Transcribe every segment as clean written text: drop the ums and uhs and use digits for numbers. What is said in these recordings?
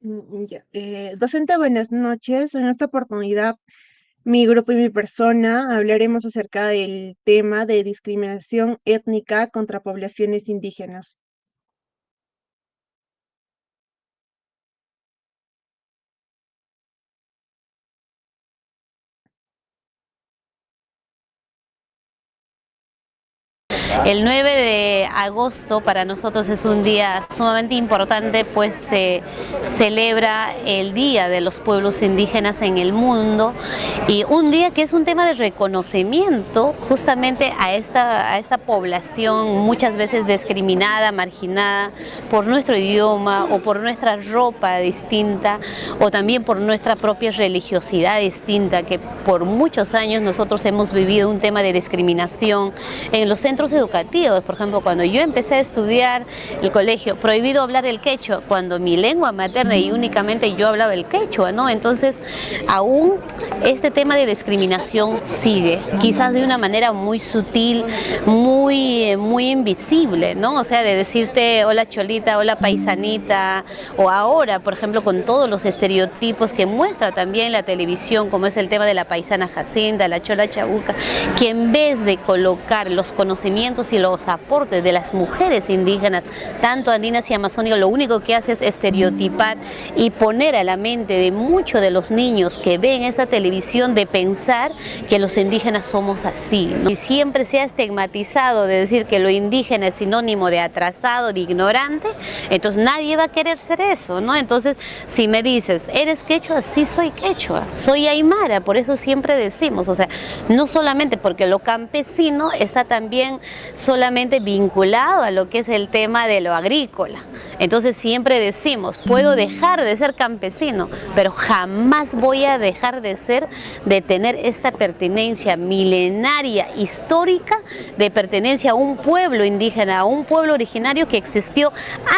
Ya. Docente, buenas noches. En esta oportunidad, mi grupo y mi persona hablaremos acerca del tema de discriminación étnica contra poblaciones indígenas. El 9 de agosto para nosotros es un día sumamente importante, pues se celebra el Día de los Pueblos Indígenas en el mundo, y un día que es un tema de reconocimiento justamente a esta población muchas veces discriminada, marginada por nuestro idioma o por nuestra ropa distinta o también por nuestra propia religiosidad distinta, que por muchos años nosotros hemos vivido un tema de discriminación en los centros educativos. Por ejemplo, cuando yo empecé a estudiar el colegio, prohibido hablar el quechua, cuando mi lengua materna y únicamente yo hablaba el quechua, ¿no? Entonces, aún este tema de discriminación sigue, quizás de una manera muy sutil, muy invisible, ¿no? O sea, de decirte hola cholita, hola paisanita, o ahora, por ejemplo, con todos los estereotipos que muestra también la televisión, como es el tema de la paisana Jacinta, la chola chabuca, que en vez de colocar los conocimientos y los aportes de las mujeres indígenas, tanto andinas y amazónicas, lo único que hace es estereotipar y poner a la mente de muchos de los niños que ven esta televisión de pensar que los indígenas somos así, ¿no? Y siempre se ha estigmatizado de decir que lo indígena es sinónimo de atrasado, de ignorante, entonces nadie va a querer ser eso, ¿no? Entonces, si me dices, ¿eres quechua? Sí, soy quechua, soy aymara, por eso siempre decimos, o sea, no solamente porque lo campesino está también solamente vinculado a lo que es el tema de lo agrícola. Entonces siempre decimos, puedo dejar de ser campesino, pero jamás voy a dejar de tener esta pertenencia milenaria, histórica, de pertenencia a un pueblo indígena, a un pueblo originario que existió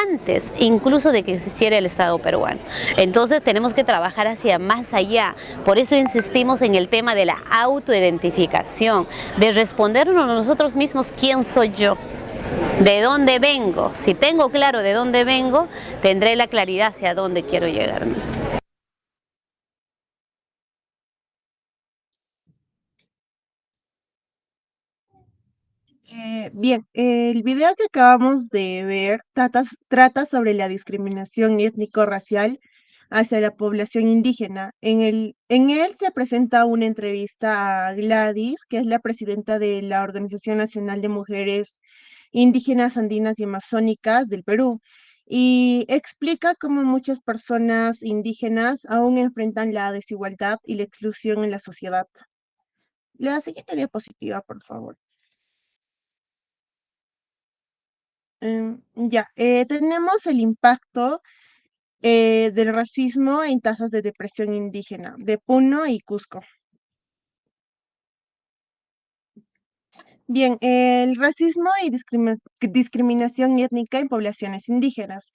antes incluso de que existiera el Estado peruano. Entonces tenemos que trabajar hacia más allá. Por eso insistimos en el tema de la autoidentificación, de respondernos nosotros mismos quién soy yo. ¿De dónde vengo? Si tengo claro de dónde vengo, tendré la claridad hacia dónde quiero llegar. Bien, el video que acabamos de ver trata sobre la discriminación étnico-racial hacia la población indígena. En él se presenta una entrevista a Gladys, que es la presidenta de la Organización Nacional de Mujeres Indígenas, Andinas y Amazónicas del Perú, y explica cómo muchas personas indígenas aún enfrentan la desigualdad y la exclusión en la sociedad. La siguiente diapositiva, por favor. Ya, tenemos el impacto del racismo en tasas de depresión indígena de Puno y Cusco. Bien, el racismo y discriminación étnica en poblaciones indígenas.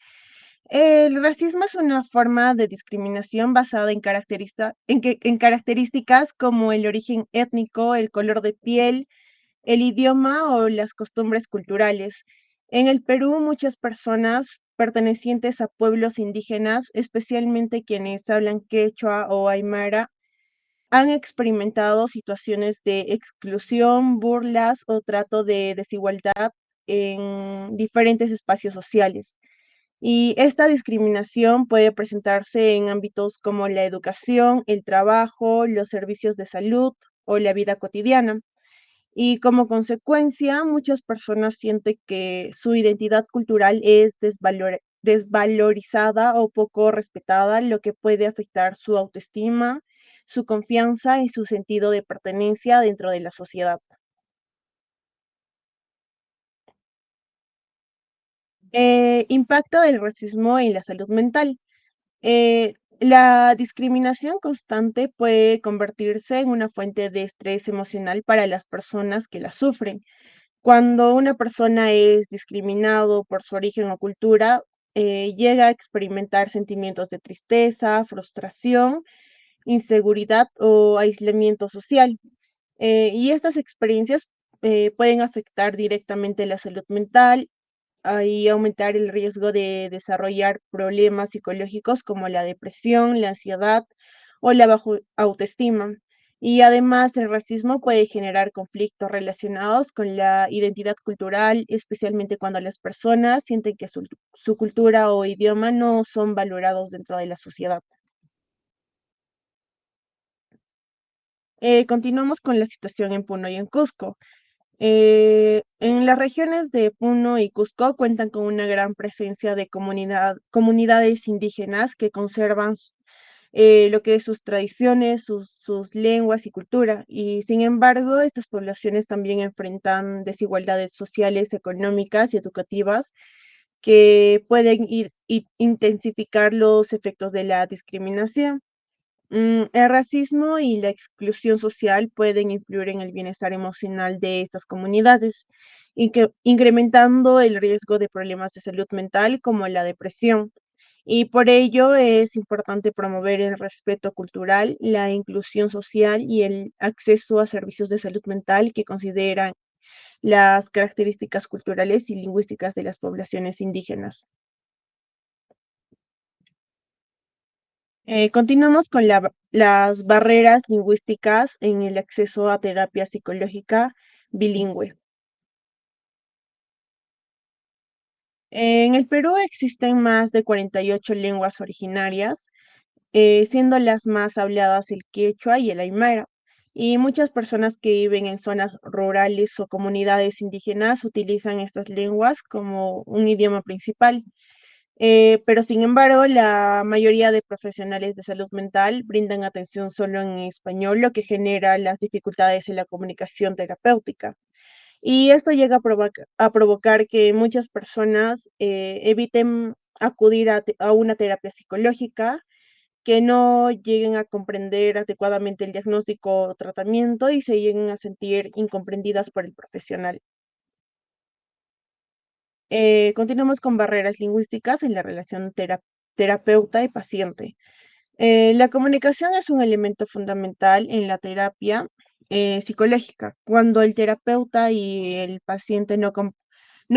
El racismo es una forma de discriminación basada en características como el origen étnico, el color de piel, el idioma o las costumbres culturales. En el Perú, muchas personas pertenecientes a pueblos indígenas, especialmente quienes hablan quechua o aymara, han experimentado situaciones de exclusión, burlas o trato de desigualdad en diferentes espacios sociales. Y esta discriminación puede presentarse en ámbitos como la educación, el trabajo, los servicios de salud o la vida cotidiana. Y como consecuencia, muchas personas sienten que su identidad cultural es desvalorizada o poco respetada, lo que puede afectar su autoestima, su confianza y su sentido de pertenencia dentro de la sociedad. Impacto del racismo en la salud mental. La discriminación constante puede convertirse en una fuente de estrés emocional para las personas que la sufren. Cuando una persona es discriminado por su origen o cultura, llega a experimentar sentimientos de tristeza, frustración, inseguridad o aislamiento social. Y estas experiencias pueden afectar directamente la salud mental y aumentar el riesgo de desarrollar problemas psicológicos como la depresión, la ansiedad o la baja autoestima. Y además el racismo puede generar conflictos relacionados con la identidad cultural, especialmente cuando las personas sienten que su cultura o idioma no son valorados dentro de la sociedad. Continuamos con la situación en Puno y en Cusco. En las regiones de Puno y Cusco cuentan con una gran presencia de comunidades indígenas que conservan lo que es sus tradiciones, sus lenguas y cultura. Y sin embargo, estas poblaciones también enfrentan desigualdades sociales, económicas y educativas que pueden intensificar los efectos de la discriminación. El racismo y la exclusión social pueden influir en el bienestar emocional de estas comunidades, incrementando el riesgo de problemas de salud mental como la depresión. Y por ello es importante promover el respeto cultural, la inclusión social y el acceso a servicios de salud mental que consideran las características culturales y lingüísticas de las poblaciones indígenas. Continuamos con las barreras lingüísticas en el acceso a terapia psicológica bilingüe. En el Perú existen más de 48 lenguas originarias, siendo las más habladas el quechua y el aymara. Y muchas personas que viven en zonas rurales o comunidades indígenas utilizan estas lenguas como un idioma principal. Pero sin embargo, la mayoría de profesionales de salud mental brindan atención solo en español, lo que genera las dificultades en la comunicación terapéutica. Y esto llega a provocar que muchas personas eviten acudir a una terapia psicológica, que no lleguen a comprender adecuadamente el diagnóstico o tratamiento y se lleguen a sentir incomprendidas por el profesional. Continuamos con barreras lingüísticas en la relación terapeuta y paciente. La comunicación es un elemento fundamental en la terapia psicológica. Cuando el terapeuta y el paciente no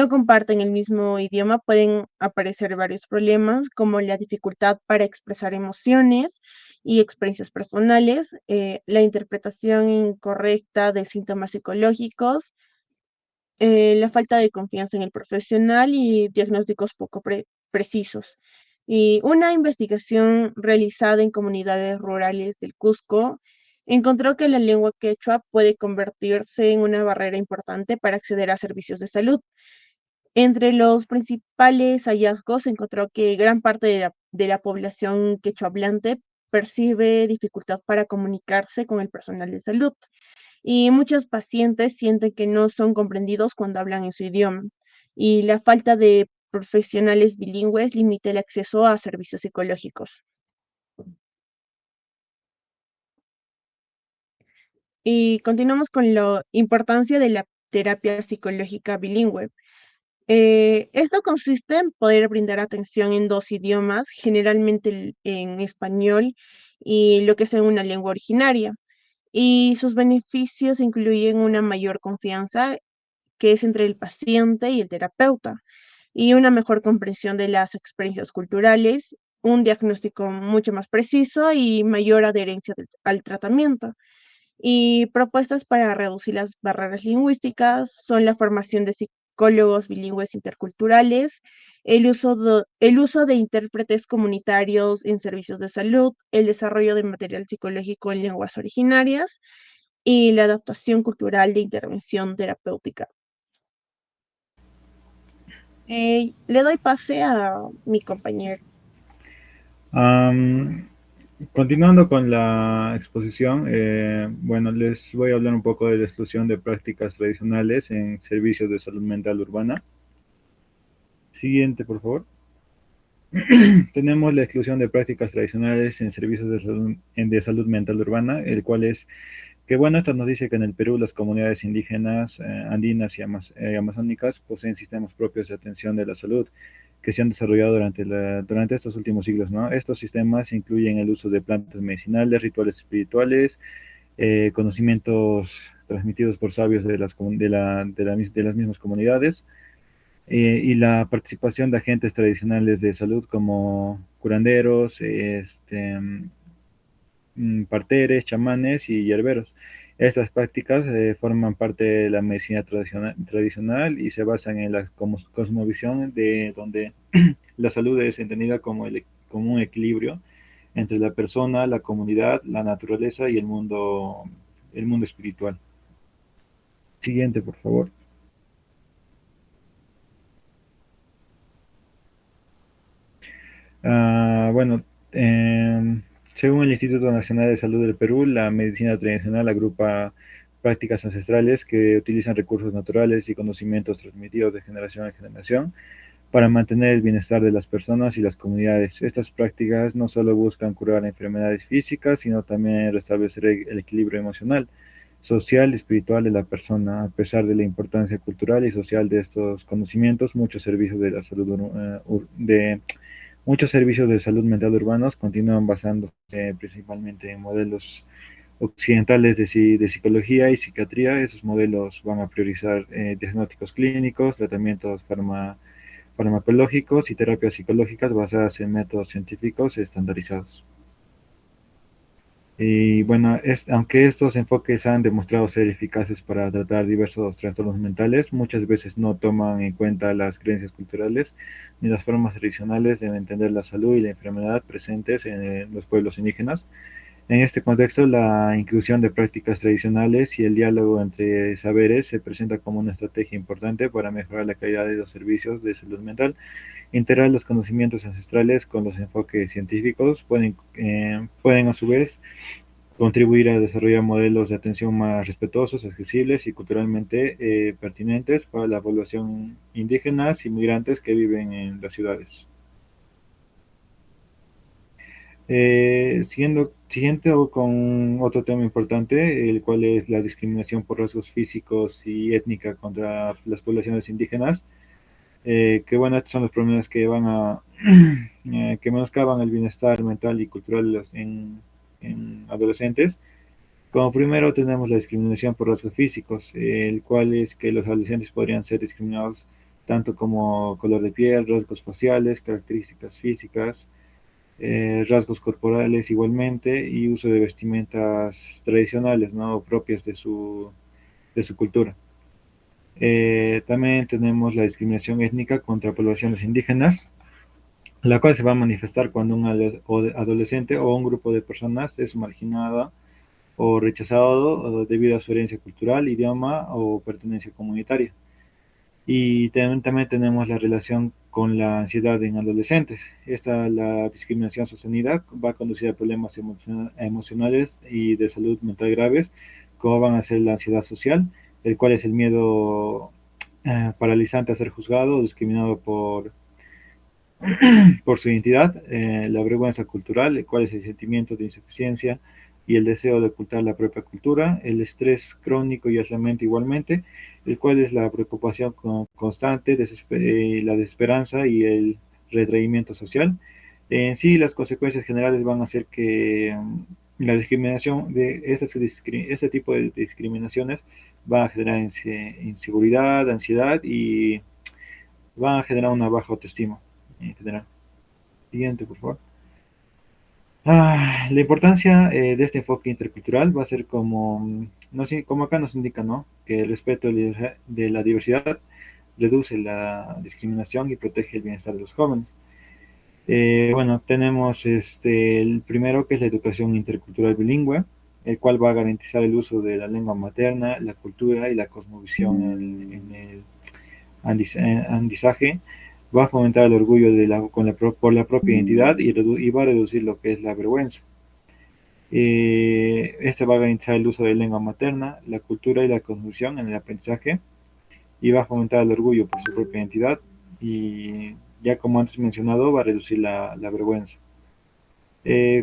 comparten el mismo idioma, pueden aparecer varios problemas, como la dificultad para expresar emociones y experiencias personales, la interpretación incorrecta de síntomas psicológicos, la falta de confianza en el profesional y diagnósticos poco precisos. Y una investigación realizada en comunidades rurales del Cusco encontró que la lengua quechua puede convertirse en una barrera importante para acceder a servicios de salud. Entre los principales hallazgos se encontró que gran parte de la población quechua hablante percibe dificultad para comunicarse con el personal de salud y muchos pacientes sienten que no son comprendidos cuando hablan en su idioma. Y la falta de profesionales bilingües limita el acceso a servicios psicológicos. Y continuamos con la importancia de la terapia psicológica bilingüe. Esto consiste en poder brindar atención en dos idiomas, generalmente en español y lo que es en una lengua originaria. Y sus beneficios incluyen una mayor confianza que es entre el paciente y el terapeuta, y una mejor comprensión de las experiencias culturales, un diagnóstico mucho más preciso y mayor adherencia al tratamiento. Y propuestas para reducir las barreras lingüísticas son la formación de psicólogos bilingües interculturales, el uso de intérpretes comunitarios en servicios de salud, el desarrollo de material psicológico en lenguas originarias y la adaptación cultural de intervención terapéutica. Le doy pase a mi compañero. Am, Continuando con la exposición, bueno, les voy a hablar un poco de la exclusión de prácticas tradicionales en servicios de salud mental urbana. Siguiente, por favor. Tenemos la exclusión de prácticas tradicionales en servicios de salud mental urbana, el cual es que, bueno, esto nos dice que en el Perú las comunidades indígenas, andinas y amazónicas poseen sistemas propios de atención de la salud que se han desarrollado durante estos últimos siglos, ¿no? Estos sistemas incluyen el uso de plantas medicinales, rituales espirituales, conocimientos transmitidos por sabios de las mismas comunidades, y la participación de agentes tradicionales de salud como curanderos, parteres, chamanes y hierberos. Estas prácticas forman parte de la medicina tradicional y se basan en la cosmovisión de donde la salud es entendida como un equilibrio entre la persona, la comunidad, la naturaleza y el mundo espiritual. Siguiente, por favor. Bueno, según el Instituto Nacional de Salud del Perú, la medicina tradicional agrupa prácticas ancestrales que utilizan recursos naturales y conocimientos transmitidos de generación en generación para mantener el bienestar de las personas y las comunidades. Estas prácticas no solo buscan curar enfermedades físicas, sino también restablecer el equilibrio emocional, social y espiritual de la persona. A pesar de la importancia cultural y social de estos conocimientos, muchos servicios de salud mental urbanos continúan basándose principalmente en modelos occidentales de psicología y psiquiatría. Esos modelos van a priorizar diagnósticos clínicos, tratamientos farmacológicos y terapias psicológicas basadas en métodos científicos estandarizados. Y bueno, aunque estos enfoques han demostrado ser eficaces para tratar diversos trastornos mentales, muchas veces no toman en cuenta las creencias culturales ni las formas tradicionales de entender la salud y la enfermedad presentes en los pueblos indígenas. En este contexto, la inclusión de prácticas tradicionales y el diálogo entre saberes se presenta como una estrategia importante para mejorar la calidad de los servicios de salud mental. Integrar los conocimientos ancestrales con los enfoques científicos pueden a su vez contribuir a desarrollar modelos de atención más respetuosos, accesibles y culturalmente pertinentes para la población indígenas y migrantes que viven en las ciudades. Siguiente o con otro tema importante, el cual es la discriminación por rasgos físicos y étnica contra las poblaciones indígenas, que bueno, estos son los problemas que van a que menoscaban el bienestar mental y cultural en adolescentes. Como primero tenemos la discriminación por rasgos físicos, el cual es que los adolescentes podrían ser discriminados tanto como color de piel, rasgos faciales, características físicas, rasgos corporales igualmente y uso de vestimentas tradicionales, ¿no? Propias de su cultura. También tenemos la discriminación étnica contra poblaciones indígenas, la cual se va a manifestar cuando un adolescente o un grupo de personas es marginada o rechazado debido a su herencia cultural, idioma o pertenencia comunitaria. Y también tenemos la relación con la ansiedad en adolescentes. La discriminación sostenida va a conducir a problemas emocionales y de salud mental graves, como van a ser la ansiedad social, el cual es el miedo paralizante a ser juzgado o discriminado por su identidad, la vergüenza cultural, el cual es el sentimiento de insuficiencia y el deseo de ocultar la propia cultura, el estrés crónico y aislamiento igualmente, el cual es la preocupación constante, la desesperanza y el retraimiento social. En sí, las consecuencias generales van a ser que la discriminación este tipo de discriminaciones va a generar inseguridad, ansiedad y va a generar una baja autoestima en general. Siguiente, por favor. La importancia de este enfoque intercultural va a ser como, no sé, como acá nos indica, ¿no? Que el respeto de la diversidad reduce la discriminación y protege el bienestar de los jóvenes. Bueno, tenemos el primero que es la educación intercultural bilingüe, el cual va a garantizar el uso de la lengua materna, la cultura y la cosmovisión en el andizaje, va a fomentar el orgullo por la propia identidad y va a reducir lo que es la vergüenza. Este va a garantizar el uso de lengua materna, la cultura y la cosmovisión en el aprendizaje y va a fomentar el orgullo por su propia identidad y ya como antes mencionado va a reducir la vergüenza.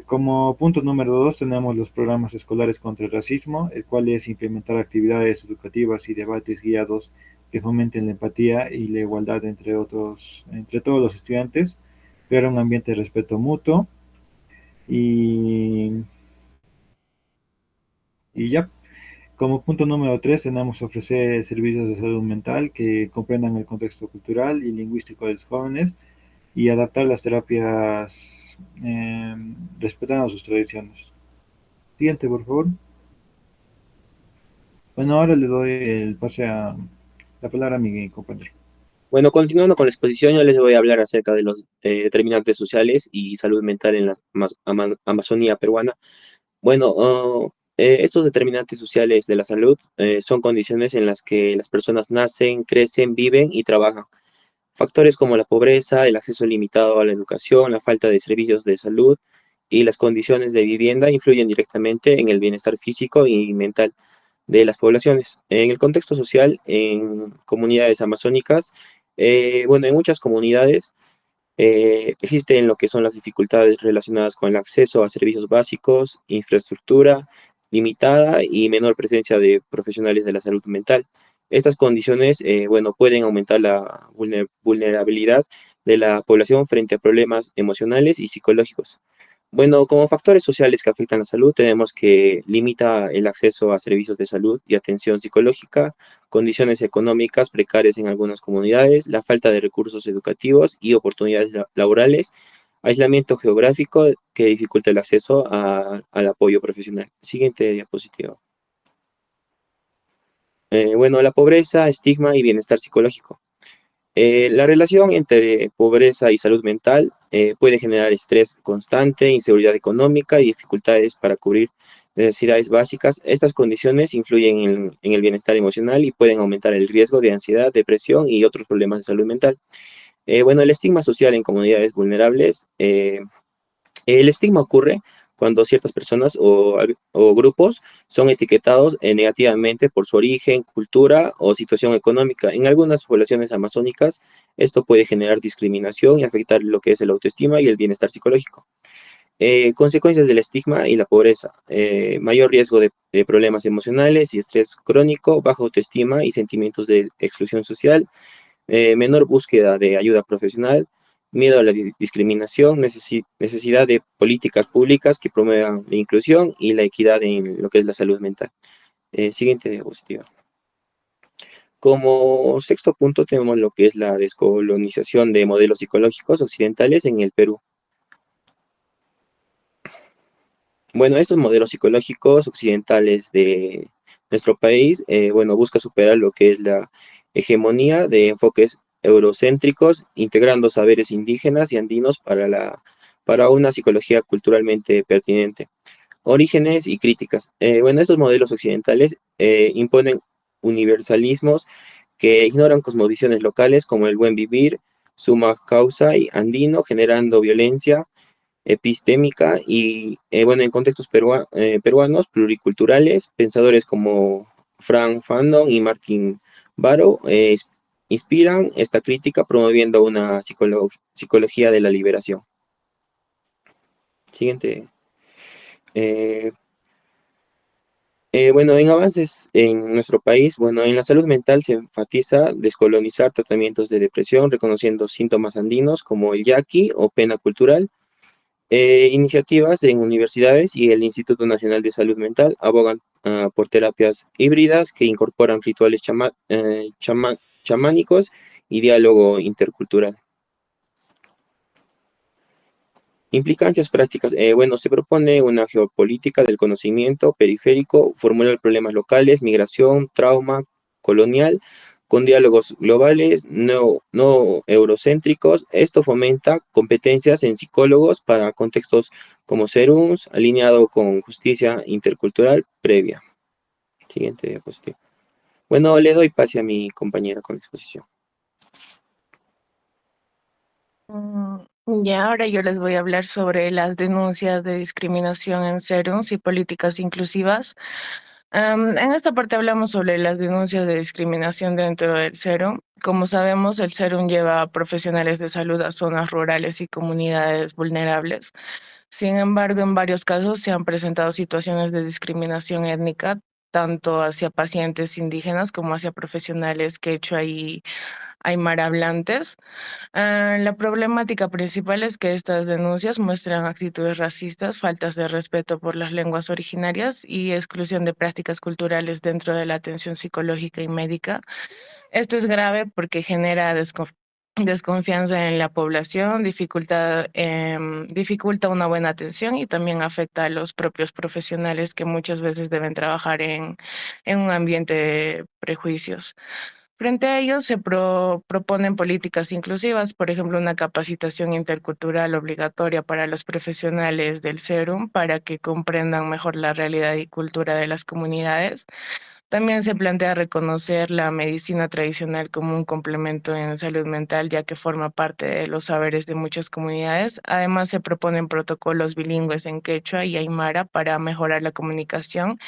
Como punto número 2 tenemos los programas escolares contra el racismo, el cual es implementar actividades educativas y debates guiados que fomenten la empatía y la igualdad entre todos los estudiantes, crear un ambiente de respeto mutuo y, y ya. Como punto número 3 tenemos ofrecer servicios de salud mental que comprendan el contexto cultural y lingüístico de los jóvenes y adaptar las terapias respetando sus tradiciones. Siguiente, por favor. Bueno, ahora le doy el pase a la palabra a mi compañero. Bueno, continuando con la exposición, yo les voy a hablar acerca de los determinantes sociales y salud mental en la Amazonía peruana. Bueno, estos determinantes sociales de la salud son condiciones en las que las personas nacen, crecen, viven y trabajan. Factores como la pobreza, el acceso limitado a la educación, la falta de servicios de salud y las condiciones de vivienda influyen directamente en el bienestar físico y mental de las poblaciones. En el contexto social, en comunidades amazónicas, bueno, en muchas comunidades existen lo que son las dificultades relacionadas con el acceso a servicios básicos, infraestructura limitada y menor presencia de profesionales de la salud mental. Estas condiciones, bueno, pueden aumentar la vulnerabilidad de la población frente a problemas emocionales y psicológicos. Bueno, como factores sociales que afectan la salud, tenemos que limita el acceso a servicios de salud y atención psicológica, condiciones económicas precarias en algunas comunidades, la falta de recursos educativos y oportunidades laborales, aislamiento geográfico que dificulta el acceso al apoyo profesional. Siguiente diapositiva. Bueno, la pobreza, estigma y bienestar psicológico. La relación entre pobreza y salud mental puede generar estrés constante, inseguridad económica y dificultades para cubrir necesidades básicas. Estas condiciones influyen en el bienestar emocional y pueden aumentar el riesgo de ansiedad, depresión y otros problemas de salud mental. Bueno, el estigma social en comunidades vulnerables. El estigma ocurre cuando ciertas personas o grupos son etiquetados negativamente por su origen, cultura o situación económica. En algunas poblaciones amazónicas, esto puede generar discriminación y afectar lo que es el autoestima y el bienestar psicológico. Consecuencias del estigma y la pobreza. Mayor riesgo de problemas emocionales y estrés crónico, baja autoestima y sentimientos de exclusión social, menor búsqueda de ayuda profesional, miedo a la discriminación, necesidad de políticas públicas que promuevan la inclusión y la equidad en lo que es la salud mental. Siguiente diapositiva. Como sexto punto tenemos lo que es la descolonización de modelos psicológicos occidentales en el Perú. Bueno, estos modelos psicológicos occidentales de nuestro país, bueno, busca superar lo que es la hegemonía de enfoques eurocéntricos, integrando saberes indígenas y andinos para una psicología culturalmente pertinente. Orígenes y críticas. Bueno, estos modelos occidentales imponen universalismos que ignoran cosmovisiones locales como el buen vivir, summa causa y andino, generando violencia epistémica y, bueno, en contextos peruanos pluriculturales, pensadores como Frank Fanon y Martin Barrow inspiran esta crítica promoviendo una psicología de la liberación. Siguiente. Eh, bueno, en avances en nuestro país, bueno, en la salud mental se enfatiza descolonizar tratamientos de depresión, reconociendo síntomas andinos como el yaqui o pena cultural. Iniciativas en universidades y el Instituto Nacional de Salud Mental abogan por terapias híbridas que incorporan rituales chamánicos y diálogo intercultural. Implicancias prácticas. Bueno, se propone una geopolítica del conocimiento periférico, formular problemas locales, migración, trauma colonial, con diálogos globales, no eurocéntricos. Esto fomenta competencias en psicólogos para contextos como Serums, alineado con justicia intercultural previa. Siguiente diapositiva. Bueno, le doy pase a mi compañera con la exposición. Ya, ahora yo les voy a hablar sobre las denuncias de discriminación en Serums y políticas inclusivas. En esta parte hablamos sobre las denuncias de discriminación dentro del Serum. Como sabemos, el Serum lleva a profesionales de salud a zonas rurales y comunidades vulnerables. Sin embargo, en varios casos se han presentado situaciones de discriminación étnica, tanto hacia pacientes indígenas como hacia profesionales quechua y aymara hablantes. La problemática principal es que estas denuncias muestran actitudes racistas, faltas de respeto por las lenguas originarias y exclusión de prácticas culturales dentro de la atención psicológica y médica. Esto es grave porque genera desconfianza en la población, dificulta una buena atención y también afecta a los propios profesionales que muchas veces deben trabajar en un ambiente de prejuicios. Frente a ello, proponen políticas inclusivas, por ejemplo, una capacitación intercultural obligatoria para los profesionales del SERUM para que comprendan mejor la realidad y cultura de las comunidades. También se plantea reconocer la medicina tradicional como un complemento en salud mental, ya que forma parte de los saberes de muchas comunidades. Además, se proponen protocolos bilingües en quechua y aymara para mejorar la comunicación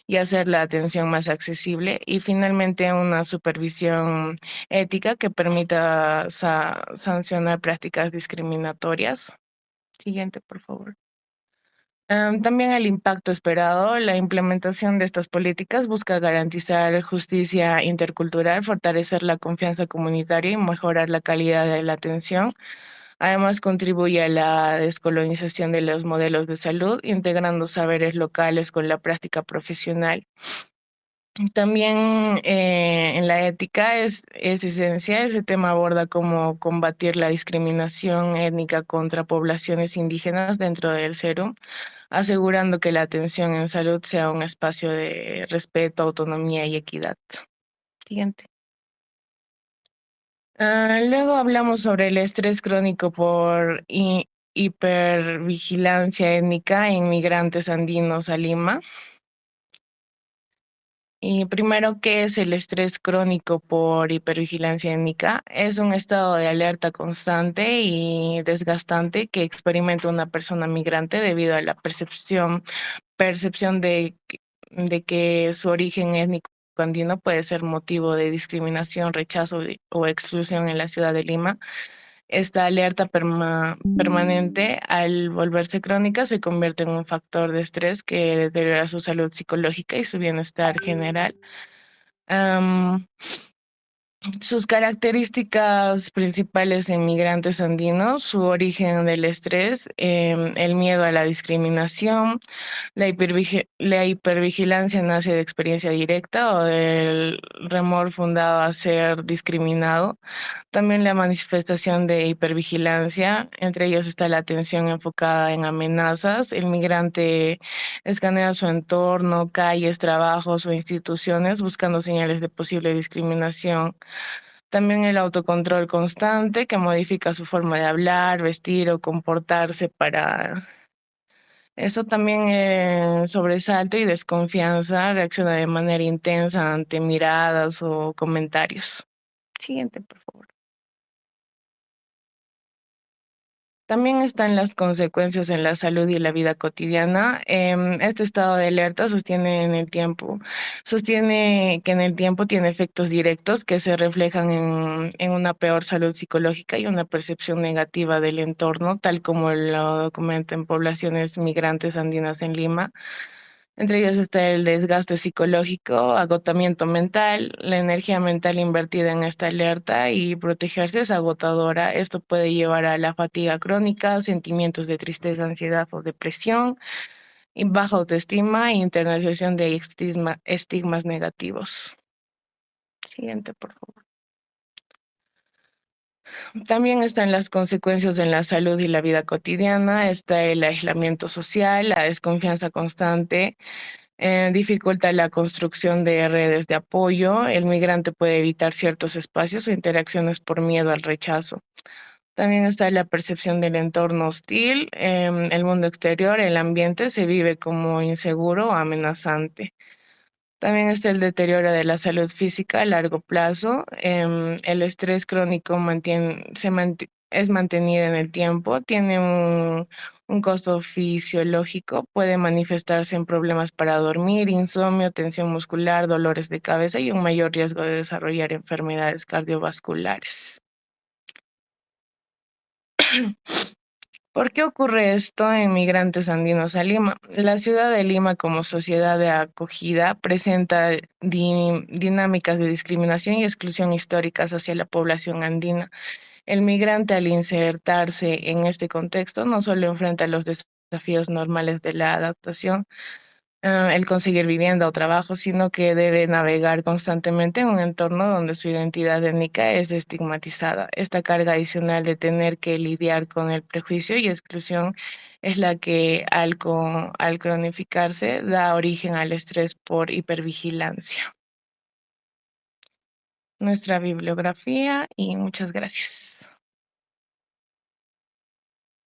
y hacer la atención más accesible. Y finalmente, una supervisión ética que permita sancionar prácticas discriminatorias. Siguiente, por favor. También el impacto esperado. La implementación de estas políticas busca garantizar justicia intercultural, fortalecer la confianza comunitaria y mejorar la calidad de la atención. Además, contribuye a la descolonización de los modelos de salud, integrando saberes locales con la práctica profesional. También en la ética es esencial. Ese tema aborda cómo combatir la discriminación étnica contra poblaciones indígenas dentro del SERUM, asegurando que la atención en salud sea un espacio de respeto, autonomía y equidad. Siguiente. Luego hablamos sobre el estrés crónico por hipervigilancia étnica en migrantes andinos a Lima. Y primero, ¿qué es el estrés crónico por hipervigilancia étnica? Es un estado de alerta constante y desgastante que experimenta una persona migrante debido a la percepción de que su origen étnico andino puede ser motivo de discriminación, rechazo o exclusión en la ciudad de Lima. Esta alerta permanente, al volverse crónica, se convierte en un factor de estrés que deteriora su salud psicológica y su bienestar general. Am, Sus características principales en migrantes andinos: su origen del estrés, el miedo a la discriminación, la hipervigilancia nace de experiencia directa o del remor fundado a ser discriminado. También la manifestación de hipervigilancia, entre ellos está la atención enfocada en amenazas. El migrante escanea su entorno, calles, trabajos o instituciones buscando señales de posible discriminación. También el autocontrol constante, que modifica su forma de hablar, vestir o comportarse para eso. También sobresalto y desconfianza, reacciona de manera intensa ante miradas o comentarios. Siguiente, por favor. También están las consecuencias en la salud y la vida cotidiana. Este estado de alerta sostiene que en el tiempo tiene efectos directos que se reflejan en una peor salud psicológica y una percepción negativa del entorno, tal como lo documentan poblaciones migrantes andinas en Lima. Entre ellos está el desgaste psicológico, agotamiento mental. La energía mental invertida en esta alerta y protegerse es agotadora. Esto puede llevar a la fatiga crónica, sentimientos de tristeza, ansiedad o depresión, y baja autoestima e internalización de estigmas negativos. Siguiente, por favor. También están las consecuencias en la salud y la vida cotidiana. Está el aislamiento social, la desconfianza constante, dificulta la construcción de redes de apoyo. El migrante puede evitar ciertos espacios o interacciones por miedo al rechazo. También está la percepción del entorno hostil, el mundo exterior, el ambiente se vive como inseguro o amenazante. También está el deterioro de la salud física a largo plazo. El estrés crónico es mantenido en el tiempo, tiene un costo fisiológico, puede manifestarse en problemas para dormir, insomnio, tensión muscular, dolores de cabeza y un mayor riesgo de desarrollar enfermedades cardiovasculares. ¿Por qué ocurre esto en Migrantes Andinos a Lima? La ciudad de Lima como sociedad de acogida presenta dinámicas de discriminación y exclusión históricas hacia la población andina. El migrante al insertarse en este contexto no solo enfrenta los desafíos normales de la adaptación, el conseguir vivienda o trabajo, sino que debe navegar constantemente en un entorno donde su identidad étnica es estigmatizada. Esta carga adicional de tener que lidiar con el prejuicio y exclusión es la que al cronificarse da origen al estrés por hipervigilancia. Nuestra bibliografía y muchas gracias.